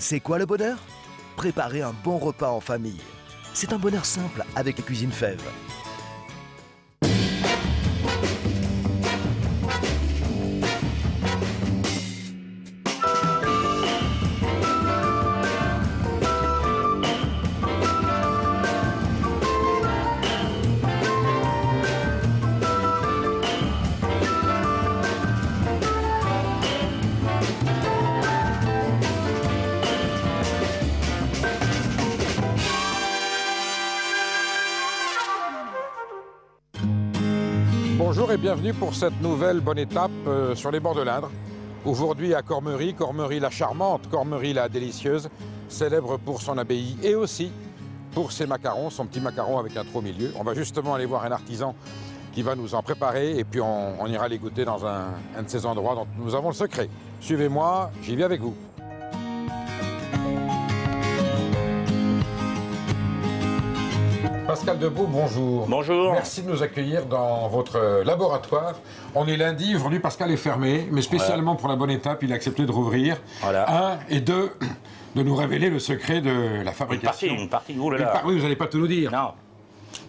C'est quoi le bonheur? Préparer un bon repas en famille. C'est un bonheur simple avec la cuisine Fève. Bonjour et bienvenue pour cette nouvelle bonne étape sur les bords de l'Indre. Aujourd'hui à Cormery, Cormery la charmante, Cormery la délicieuse, célèbre pour son abbaye et aussi pour ses macarons, son petit macaron avec un trou au milieu. On va justement aller voir un artisan qui va nous en préparer et puis on ira les goûter dans un de ces endroits dont nous avons le secret. Suivez-moi, j'y vais avec vous. Pascal Debeau, bonjour. Bonjour. Merci de nous accueillir dans votre laboratoire. On est lundi, aujourd'hui Pascal est fermé, mais spécialement pour la bonne étape, il a accepté de rouvrir. Voilà. Un et deux, de nous révéler le secret de la fabrication. Une partie, vous là. Oui, vous n'allez pas tout nous dire. Non.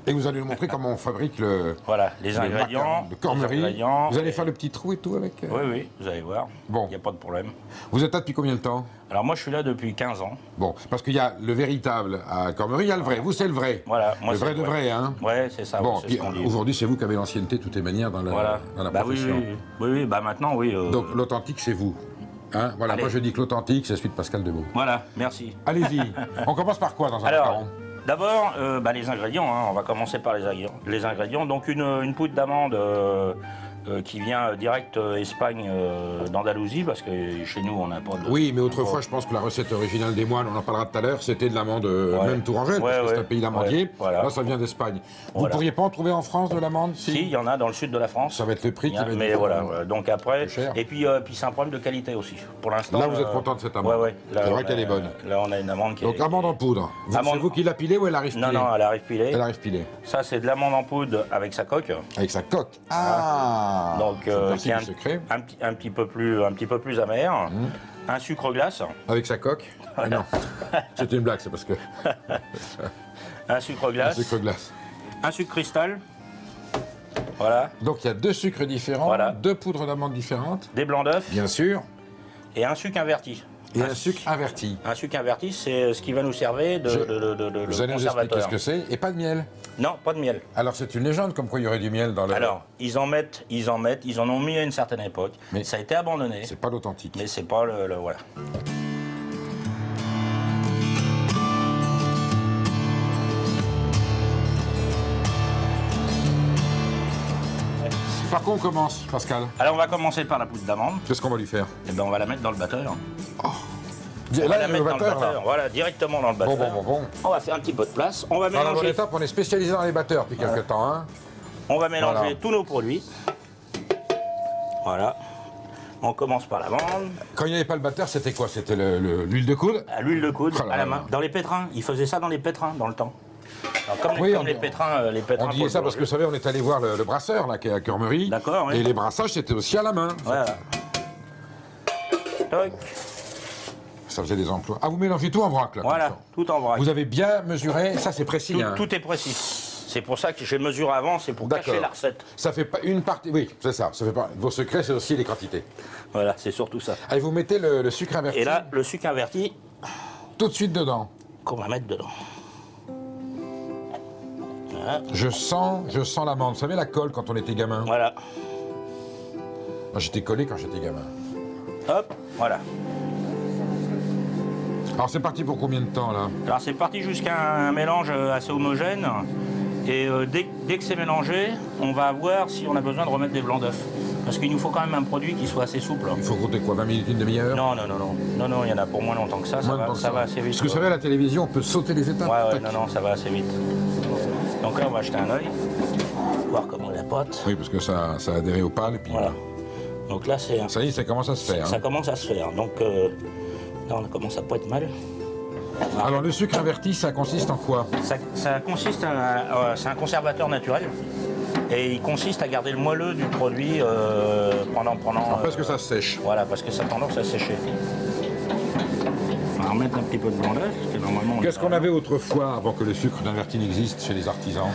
Et vous allez nous montrer comment on fabrique les ingrédients. de Cormery. Vous allez faire le petit trou et tout avec Oui, vous allez voir. Bon. Il n'y a pas de problème. Vous êtes là depuis combien de temps? Alors moi, je suis là depuis 15 ans. Bon, parce qu'il y a le véritable à Cormery, il y a le vrai. Vous, c'est le vrai. Voilà. Moi, le vrai de vrai, hein? Ouais, c'est ça. Bon, puis aujourd'hui, c'est vous qui avez l'ancienneté, toutes les manières, dans la profession. Oui, bah maintenant, oui. Donc, l'authentique, c'est vous. Hein, voilà, moi je dis que l'authentique, c'est celui de Pascal Debeau. Voilà, merci. Allez-y. On commence par quoi dans un macaron? D'abord, les ingrédients, hein, on va commencer par les ingrédients. Donc une poudre d'amande qui vient direct Espagne, d'Andalousie, parce que chez nous on n'a pas de... Oui, mais autrefois je pense que la recette originale des moines, on en parlera tout à l'heure, c'était de l'amande même Tourangelle, parce que c'est un pays d'amandier. Voilà. Là ça vient d'Espagne. Vous ne pourriez pas en trouver en France de l'amande? Si, il y en a dans le sud de la France. Ça va être le prix qui va être... Mais voilà, donc après... cher. Et puis c'est un problème de qualité aussi. Pour l'instant... Là vous êtes content de cette amande? Ouais. C'est vrai qu'elle est bonne. Là on a une amande qui donc, amande en poudre. C'est vous qui la pilez ou elle arrive pilée? Non, elle arrive pilée. Elle arrive pilée. Ça c'est de l'amande en poudre avec sa coque. Avec sa coque. Ah. Donc qui est un petit peu plus amer. Un sucre glace. Avec sa coque. Voilà. Non, c'est une blague, c'est parce que... Un sucre glace. Un sucre glace. Un sucre cristal. Voilà. Donc il y a deux sucres différents, deux poudres d'amande différentes. Des blancs d'œufs. Bien sûr. Et un sucre inverti. Et un sucre inverti. Un sucre inverti, c'est ce qui va nous servir vous allez nous expliquer ce que c'est. Et pas de miel? Non, pas de miel. Alors c'est une légende comme quoi il y aurait du miel dans le... Alors, ils en ont mis à une certaine époque. Mais ça a été abandonné. C'est pas l'authentique. Mais c'est pas le voilà. Par quoi on commence, Pascal? Alors on va commencer par la poudre d'amande. Qu'est-ce qu'on va lui faire? Eh ben on va la mettre dans le batteur. Oh. On va la mettre dans le batteur, voilà, directement dans le batteur. Bon. On va faire un petit peu de place. On va mélanger. Dans la bonne étape, on est spécialisé dans les batteurs depuis quelques temps. Hein. On va mélanger tous nos produits. Voilà. On commence par l'amande. Quand il n'y avait pas le batteur, c'était quoi? C'était l'huile de coude? L'huile de coude, à la main. Dans les pétrins. Ils faisaient ça dans les pétrins, dans le temps. Alors, comme les pétrins... On disait ça parce que, vous savez, on est allé voir le brasseur, là, qui est à Cormery. D'accord, oui. Et les brassages, c'était aussi à la main. Voilà. Toc. Ça faisait des emplois. Ah, vous mélangez tout en vrac, là? Voilà, tout en vrac. Vous avez bien mesuré, ça c'est précis. Tout est précis. C'est pour ça que j'ai mesuré avant, c'est pour cacher la recette. Ça fait pas une partie... Oui, c'est ça. Ça fait pas... Vos secrets, c'est aussi les quantités. Voilà, c'est surtout ça. Allez, vous mettez le sucre inverti. Et là, le sucre inverti... Tout de suite dedans. Qu'on va mettre dedans. Voilà. Je sens l'amande. Vous savez la colle quand on était gamin? Voilà. Moi, j'étais collé quand j'étais gamin. Hop, voilà. Alors, c'est parti pour combien de temps, là? Alors, c'est parti jusqu'à un mélange assez homogène. Et dès que c'est mélangé, on va voir si on a besoin de remettre des blancs d'œufs. Parce qu'il nous faut quand même un produit qui soit assez souple. Il faut compter quoi, 20 minutes, une demi-heure? Non, il y en a pour moins longtemps que ça. Ça va assez vite. Parce que vous savez, à la télévision, on peut sauter les étapes. Ouais, non, ça va assez vite. Donc là, on va jeter un œil, voir comment la pâte. Oui, parce que ça a adhéré au pâle. Et puis voilà. Donc là, c'est... Ça y est, ça commence à se faire. Ça commence à se faire. Donc là, on commence à pas être mal. Voilà. Alors, le sucre inverti, ça consiste en quoi? Ça consiste à... c'est un conservateur naturel. Et il consiste à garder le moelleux du produit pendant parce que ça sèche. Voilà, parce que ça a tendance à sécher. va remettre un petit peu de blanc d'œuf, parce que normalement... Qu'est-ce qu'on avait autrefois, avant que le sucre d'inverti n'existe chez les artisans?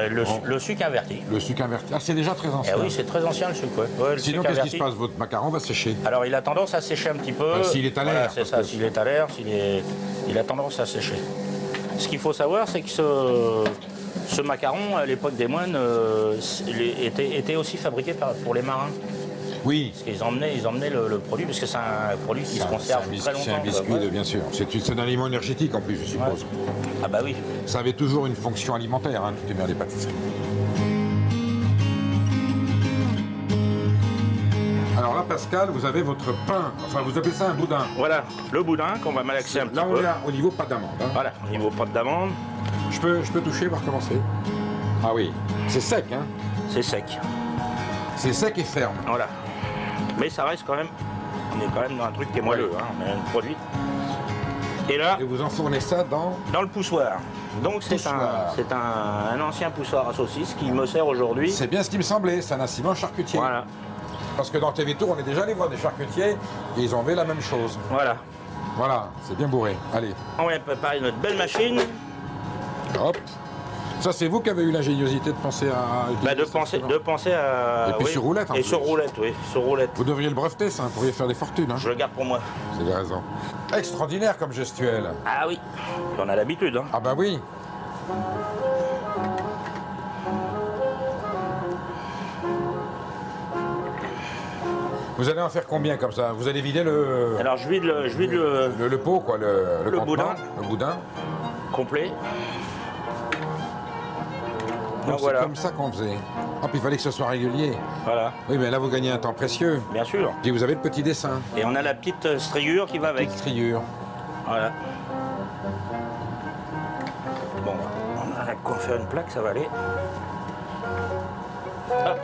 Le sucre inverti. Le sucre inverti. Ah, c'est déjà très ancien. Eh oui, c'est très ancien le sucre. Ouais, Sinon, qu'est-ce qui se passe? Votre macaron va sécher. Alors, il a tendance à sécher un petit peu. S'il est à l'air. Voilà, c'est ça, s'il est à l'air, il a tendance à sécher. Ce qu'il faut savoir, c'est que ce macaron, à l'époque des moines, était aussi fabriqué pour les marins. Oui. Parce qu'ils emmenaient le produit, parce que c'est un produit qui se conserve très longtemps. C'est un biscuit, bien sûr. C'est un aliment énergétique en plus, je suppose. Ouais. Ah bah oui. Ça avait toujours une fonction alimentaire, hein, tu mets les pâtisseries. Alors là, Pascal, vous avez votre pain. Enfin, vous appelez ça un boudin. Voilà, le boudin qu'on va malaxer un petit peu. Là, on est au niveau pâte d'amande. Hein. Voilà, au niveau pâte d'amande. Je peux toucher, voir comment c'est. Ah oui, c'est sec, hein? C'est sec. C'est sec et ferme. Voilà. Mais ça reste quand même, on est quand même dans un truc qui est moelleux, hein, on a un produit. Et là, et vous enfournez ça dans le poussoir. Donc c'est un ancien poussoir à saucisses qui me sert aujourd'hui. C'est bien ce qui me semblait, c'est un aciment charcutier. Voilà. Parce que dans TV Tour, on est déjà allé voir des charcutiers et ils ont fait la même chose. Voilà. Voilà, c'est bien bourré. Allez. On va préparer notre belle machine. Hop. Ça, c'est vous qui avez eu l'ingéniosité de penser à... de penser à... Et puis sur roulette, en Et plus. sur roulette, oui, sur roulette. Vous devriez le breveter, ça, vous pourriez faire des fortunes. Hein. Je le garde pour moi. Vous avez raison. Extraordinaire comme gestuelle. Ah oui, on a l'habitude. Hein. Ah bah oui. Vous allez en faire combien comme ça? Vous allez vider le... Alors je vide le pot, quoi, le boudin. Le boudin. Complet. Donc c'est comme ça qu'on faisait. Ah, puis il fallait que ce soit régulier. Voilà. Oui, mais là, vous gagnez un temps précieux. Bien sûr. Puis vous avez le petit dessin. Et on a la petite striure qui va avec. Petite striure. Voilà. Bon, on a quoi faire une plaque, ça va aller. Hop.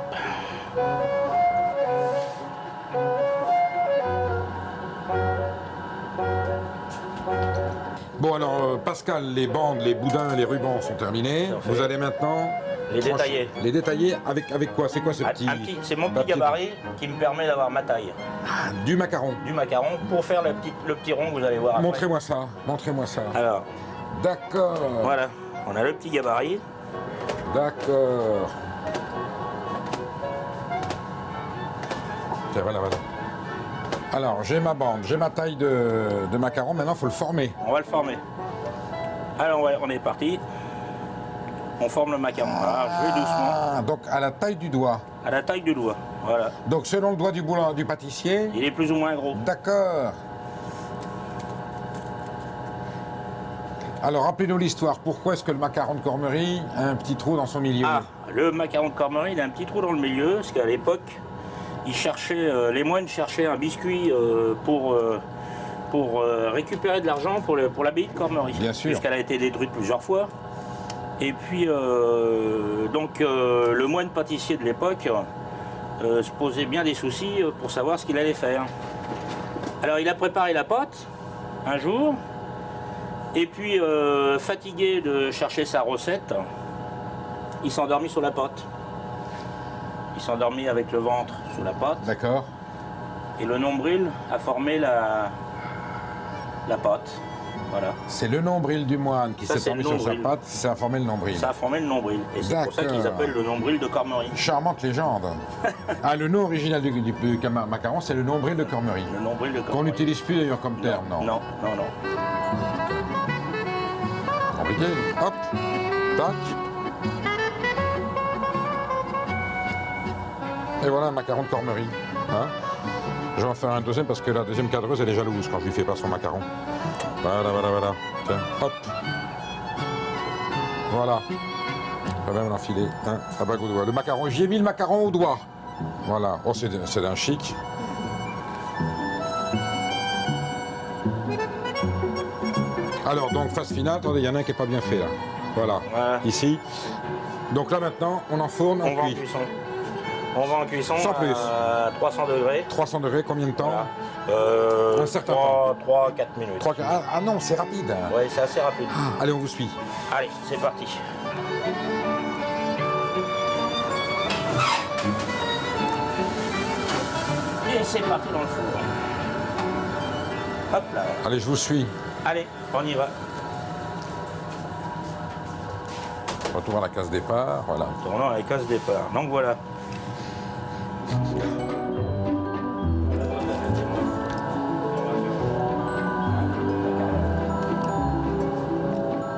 Bon, alors, Pascal, les bandes, les boudins, les rubans sont terminés. Vous allez maintenant... Les détailler. Les détailler avec quoi? C'est quoi ce petit... C'est mon petit gabarit qui me permet d'avoir ma taille. Ah, du macaron. Du macaron pour faire le petit rond que vous allez voir après. Montrez-moi ça, montrez-moi ça. Alors. D'accord. Voilà, on a le petit gabarit. D'accord. Tiens, voilà. Alors, j'ai ma bande, j'ai ma taille de macaron. Maintenant, il faut le former. On va le former. Alors, on est parti. On forme le macaron. Voilà, je vais doucement. Donc, à la taille du doigt. À la taille du doigt, voilà. Donc, selon le doigt du pâtissier... Il est plus ou moins gros. D'accord. Alors, rappelez-nous l'histoire. Pourquoi est-ce que le macaron de Cormery a un petit trou dans son milieu? Ah, le macaron de Cormery, il a un petit trou dans le milieu, parce qu'à l'époque, les moines cherchaient un biscuit pour récupérer de l'argent pour l'abbaye de Cormery. Bien sûr. Puisqu'elle a été détruite plusieurs fois. Et puis, le moine pâtissier de l'époque se posait bien des soucis pour savoir ce qu'il allait faire. Alors, il a préparé la pâte un jour, et puis, fatigué de chercher sa recette, il s'est endormi sur la pâte. Il s'est endormi avec le ventre sous la pâte. D'accord. Et le nombril a formé la pâte. Voilà. C'est le nombril du moine qui s'est endormi sur sa pâte, ça a formé le nombril. Ça a formé le nombril. Et c'est pour ça qu'ils appellent le nombril de Cormery. Charmante légende. Ah, le nom original du macaron, c'est le nombril de Cormery. Le nombril de Cormery. Qu'on n'utilise plus d'ailleurs comme terme, non? Non. Compliqué. Hop. Tac. Et voilà un macaron de Cormery. Hein? Je vais en faire un deuxième parce que la deuxième cadreuse, elle est jalouse quand je lui fais pas son macaron. Voilà. Tiens, hop. Voilà. Je vais même l'enfiler un à bague au doigt. Le macaron, j'y ai mis le macaron au doigt. Voilà. Oh, c'est d'un chic. Alors, donc, phase finale. Attendez, il y en a un qui n'est pas bien fait, là. Voilà. Ici. Donc là, maintenant, on enfourne, on cuit. On va en cuisson sans plus. À 300 degrés. 300 degrés, combien de temps? Voilà. Un certain temps. 3-4 minutes. Ah non, c'est rapide. Oui, c'est assez rapide. Ah, allez, on vous suit. Allez, c'est parti. Et c'est parti dans le four. Hop là. Allez, je vous suis. Allez, on y va. Retour à la case départ, voilà. Tournons à la case départ. Donc voilà.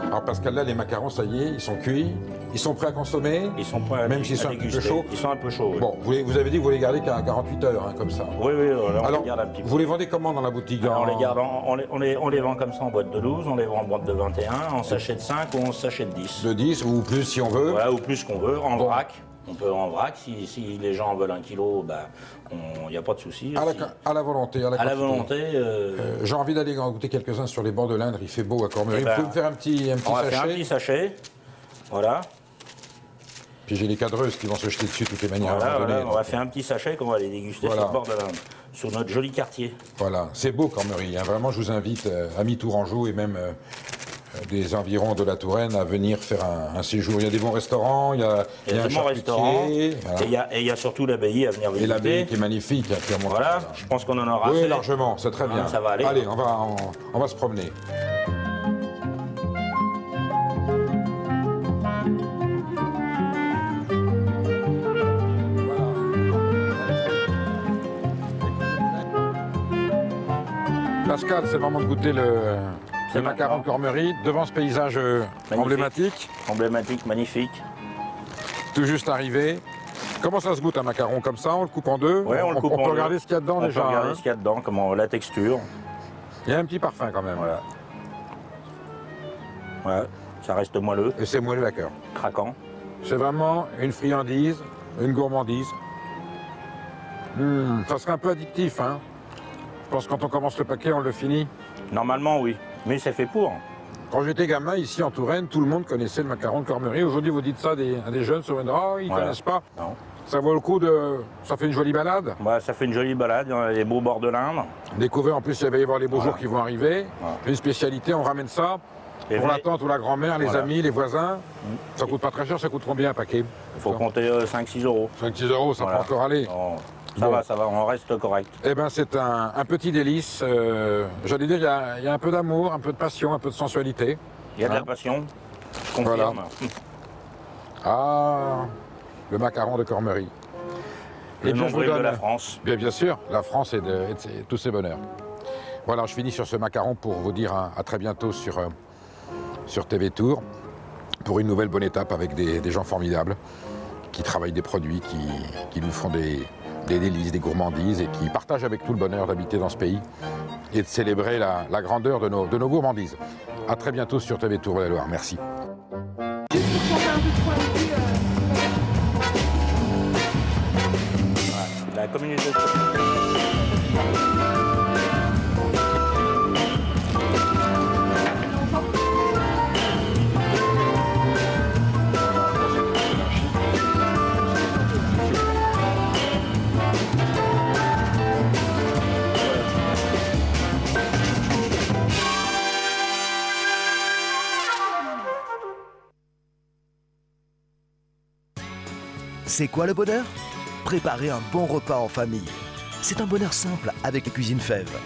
Alors Pascal, là, les macarons, ça y est, ils sont cuits, ils sont prêts à consommer. Ils sont prêts à Même s'ils sont un petit peu chauds. Ils sont un peu chauds. Oui. Bon, vous avez dit que vous les gardez qu'à 48 heures, hein, comme ça. Oui, on Alors, les garde un petit peu. vous les vendez comment dans la boutique? Alors, on les garde, on les vend comme ça en boîte de 12, on les vend en boîte de 21, en sachet de 5 ou en sachet de 10. De 10 ou plus si on veut. Voilà, ou plus qu'on veut, en Bon. vrac. On peut en vrac, si les gens en veulent 1 kilo, ben, il n'y a pas de souci. À la volonté, à la À la quantité. volonté. J'ai envie d'aller en goûter quelques-uns sur les bords de l'Indre, il fait beau à Cormery. Eh ben, Vous pouvez me faire un petit on va faire un sachet? petit sachet. Voilà. Puis j'ai les cadreuses qui vont se jeter dessus de toutes les manières. à un Voilà, moment donné, on va donc. faire un petit sachet qu'on va aller déguster Voilà. sur le bord de l'Indre, sur notre joli quartier. Voilà, c'est beau Cormery, hein. Vraiment je vous invite, amis tourangeaux et même des environs de la Touraine, à venir faire un séjour. Il y a des bons restaurants, il y a Il y a un des bons charcutier, restaurants, voilà. et il y a surtout l'abbaye à venir Et visiter. l'abbaye qui est magnifique. Hein, qui remonte- Voilà, je pense qu'on en aura Oui, assez. largement, c'est très bien. Ça va aller. Allez, on va se promener. Pascal, c'est le moment de goûter le macaron de Cormery devant ce paysage emblématique, Emblématique, magnifique. tout juste arrivé. Comment ça se goûte un macaron comme ça? On le coupe en deux? Ouais, on le coupe en peut deux. regarder ce qu'il y a dedans On déjà. peut regarder Hein. ce qu'il y a dedans, comment la texture. Il y a un petit parfum quand même. Voilà. Voilà, ça reste moelleux, Et c'est moelleux à cœur. craquant. C'est vraiment une friandise, une gourmandise. Ça serait un peu addictif, hein. Je pense que quand on commence le paquet, on le finit. Normalement, oui, mais c'est fait pour. Quand j'étais gamin, ici en Touraine, tout le monde connaissait le macaron de Cormery. Aujourd'hui, vous dites ça à des jeunes sur une... Oh, ils ne Voilà. connaissent pas. Non. Ça vaut le coup de... Ça fait une jolie balade. Bah, ça fait une jolie balade, on a les beaux bords de l'Indre. Découvrir, en plus, il va y avoir les beaux Voilà. jours qui vont arriver. Voilà. Une spécialité, on ramène ça Et pour venez- la tante ou la grand-mère, les Voilà. amis, les voisins. Ça coûte pas très cher, ça coûte combien un paquet? Il faut compter 5-6 euros. 5-6 euros, ça Voilà. peut encore aller. Non, Bon. ça va, on reste correct. Eh bien, c'est un petit délice. J'allais dire, il y a un peu d'amour, un peu de passion, un peu de sensualité. Il y a de Hein? la passion, je confirme. Ah, le macaron de Cormery. Le Eh bien, je vous nombril de donne- la France. Bien sûr, la France et de tous ses bonheurs. Voilà, je finis sur ce macaron pour vous dire à très bientôt sur TV Tour pour une nouvelle bonne étape avec des gens formidables qui travaillent des produits, qui nous font des délices, des gourmandises et qui partagent avec tout le bonheur d'habiter dans ce pays et de célébrer la grandeur de nos gourmandises. À très bientôt sur TV Tour Val-de-Loire. Merci. La communauté. C'est quoi le bonheur? Préparer un bon repas en famille. C'est un bonheur simple avec les cuisines Fèves.